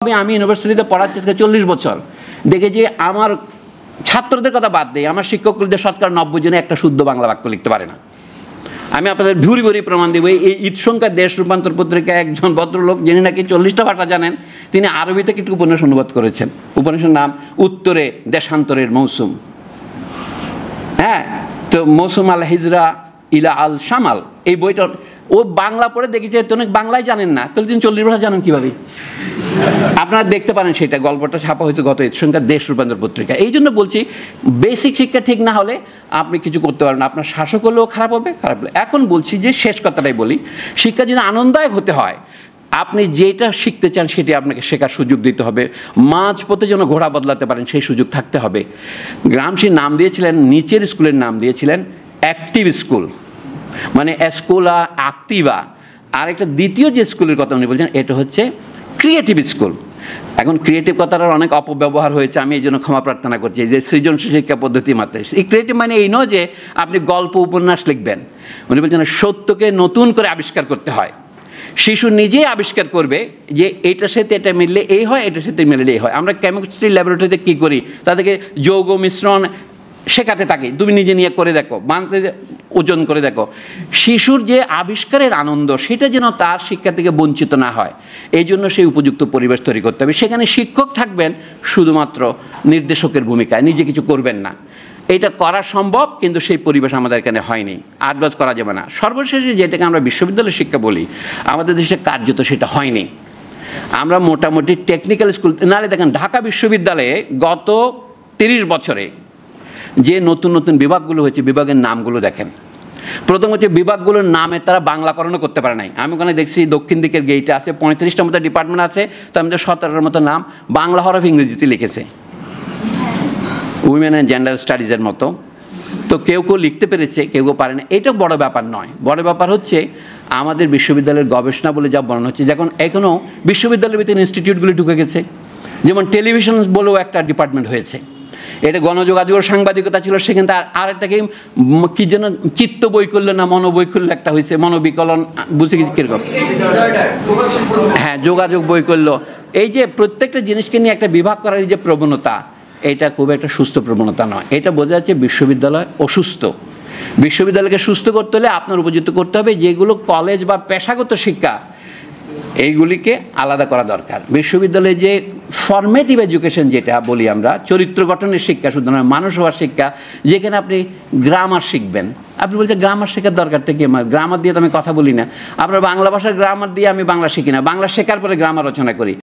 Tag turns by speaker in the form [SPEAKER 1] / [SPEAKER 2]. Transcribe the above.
[SPEAKER 1] আমি ইউনিভার্সিটিতে পড়াচ্ছি আজকে 40 বছর, দেখে যে আমার ছাত্রদের কথা বাদ দেই, আমার শিক্ষকদের শতকরা 90 জনে একটা শুদ্ধ বাংলা বাক্য লিখতে পারে না। আমি আপনাদের ভুরি ভুরি প্রমাণ দেব। এই ঈদ সংখ্যা দেশ রূপান্তর পত্রিকা একজন ভদ্রলোক যিনি নাকি 40টা ভাষা জানেন, তিনি আরবি থেকে একটু উপন্যাস অনুবাদ করেছেন। উপন্যাসের নাম উত্তরে দেশান্তরের মৌসুম। হ্যাঁ, তো মৌসুম আল হিজরা ইলা আল শামাল, এই বইটা ও বাংলা পড়ে দেখেছে, তো অনেক বাংলায় জানেন না, তাহলে তিনি 40 ভাষা জানেন কীভাবে? আপনারা দেখতে পারেন, সেটা গল্পটা ছাপা হয়েছে গত ঈদ সংখ্যা দেশ রূপান্তর পত্রিকা। এই জন্য বলছি, বেসিক শিক্ষা ঠিক না হলে আপনি কিছু করতে পারবেন না। আপনার শাসক হলেও খারাপ হবে, খারাপ হলে। এখন বলছি যে শেষ কথাটাই বলি, শিক্ষা যদি আনন্দদায়ক হতে হয়, আপনি যেটা শিখতে চান সেটি আপনাকে শেখার সুযোগ দিতে হবে। মাঝপথে যেন ঘোড়া বদলাতে পারেন সেই সুযোগ থাকতে হবে। গ্রামসির নাম দিয়েছিলেন, নিচের স্কুলের নাম দিয়েছিলেন অ্যাক্টিভ স্কুল, মানে স্কুলা অ্যাক্টিভা। আর একটা দ্বিতীয় যে স্কুলের কথা উনি বলছেন, এটা হচ্ছে ক্রিয়েটিভ স্কুল। এখন ক্রিয়েটিভ কথাটার অনেক অপব্যবহার হয়েছে, আমি এই জন্য ক্ষমা প্রার্থনা করছি। যে সৃজনশীল শিক্ষা পদ্ধতি মাত্রায় এই ক্রিয়েটিভ মানে এই নয় যে আপনি গল্প উপন্যাস লিখবেন। উনি বলছেন সত্যকে নতুন করে আবিষ্কার করতে হয়। শিশু নিজেই আবিষ্কার করবে যে এটার সাথে এটা মিললে এই হয়, এটার সাথে মিললে এই হয়। আমরা কেমিস্ট্রি ল্যাবরেটরিতে কী করি, তাদেরকে যৌগ মিশ্রণ শেখাতে থাকি, তুমি নিজে নিয়ে করে দেখো, বানতে ওজন করে দেখো। শিশুর যে আবিষ্কারের আনন্দ, সেটা যেন তার শিক্ষা থেকে বঞ্চিত না হয়, এই জন্য সেই উপযুক্ত পরিবেশ তৈরি করতে হবে। সেখানে শিক্ষক থাকবেন শুধুমাত্র নির্দেশকের ভূমিকায়, নিজে কিছু করবেন না। এটা করা সম্ভব, কিন্তু সেই পরিবেশ আমাদের এখানে হয়নি। আটবাজ করা যাবে না। সর্বশেষে যেটাকে আমরা বিশ্ববিদ্যালয় শিক্ষা বলি, আমাদের দেশে কার্যত সেটা হয়নি। আমরা মোটামুটি টেকনিক্যাল স্কুল, নাহলে দেখেন ঢাকা বিশ্ববিদ্যালয়ে গত 30 বছরে যে নতুন নতুন বিভাগগুলো হয়েছে, বিভাগের নামগুলো দেখেন। প্রথম হচ্ছে বিভাগগুলোর নামে তারা বাংলাকরণও করতে পারে নাই। আমি ওখানে দেখছি দক্ষিণ দিকের গেইটে আছে 35টার মতো ডিপার্টমেন্ট আছে, তার মধ্যে 17টার মতো নাম বাংলা হরফ ইংরেজিতে লিখেছে, উইমেন অ্যান্ড জেন্ডার স্টাডিজের মতো। তো কেউ কেউ লিখতে পেরেছে, কেউ কেউ পারে না। এটা বড় ব্যাপার নয়। বড় ব্যাপার হচ্ছে আমাদের বিশ্ববিদ্যালয়ের গবেষণা বলে যা বর্ণনা হচ্ছে, যখন এখনও বিশ্ববিদ্যালয়ের ভিতরে ইনস্টিটিউটগুলি ঢুকে গেছে। যেমন টেলিভিশন বলেও একটা ডিপার্টমেন্ট হয়েছে, এটা গণযোগাযোগের সাংবাদিকতা ছিল, সেখানে আরেকটাকে কি যেন চিত্ত বৈকল্য না মনোবৈকল্য একটা হয়েছে, মনোবিকলন, বুঝে গেছি কীরকম, হ্যাঁ, যোগাযোগ বৈকল্য। এই যে প্রত্যেকটা জিনিসকে নিয়ে একটা বিভাগ করার যে প্রবণতা, এটা খুব একটা সুস্থ প্রবণতা নয়। এটা বোঝা যাচ্ছে বিশ্ববিদ্যালয় অসুস্থ। বিশ্ববিদ্যালয়কে সুস্থ করতে হলে আপনার উপযুক্ত করতে হবে যেগুলো কলেজ বা পেশাগত শিক্ষা, এইগুলিকে আলাদা করা দরকার। বিশ্ববিদ্যালয়ে যে ফরমেটিভ এডুকেশন যেটা বলি আমরা, চরিত্র গঠনের শিক্ষা, শুধু নয় মানুষ হওয়ার শিক্ষা, যেখানে আপনি গ্রামার শিখবেন। আপনি বলছেন গ্রামার শেখার দরকারটা কি? আমার গ্রামার দিয়ে তো আমি কথা বলি না। আপনার বাংলা ভাষার গ্রামার দিয়ে আমি বাংলা শিখি না, বাংলা শেখার পরে গ্রামার রচনা করি।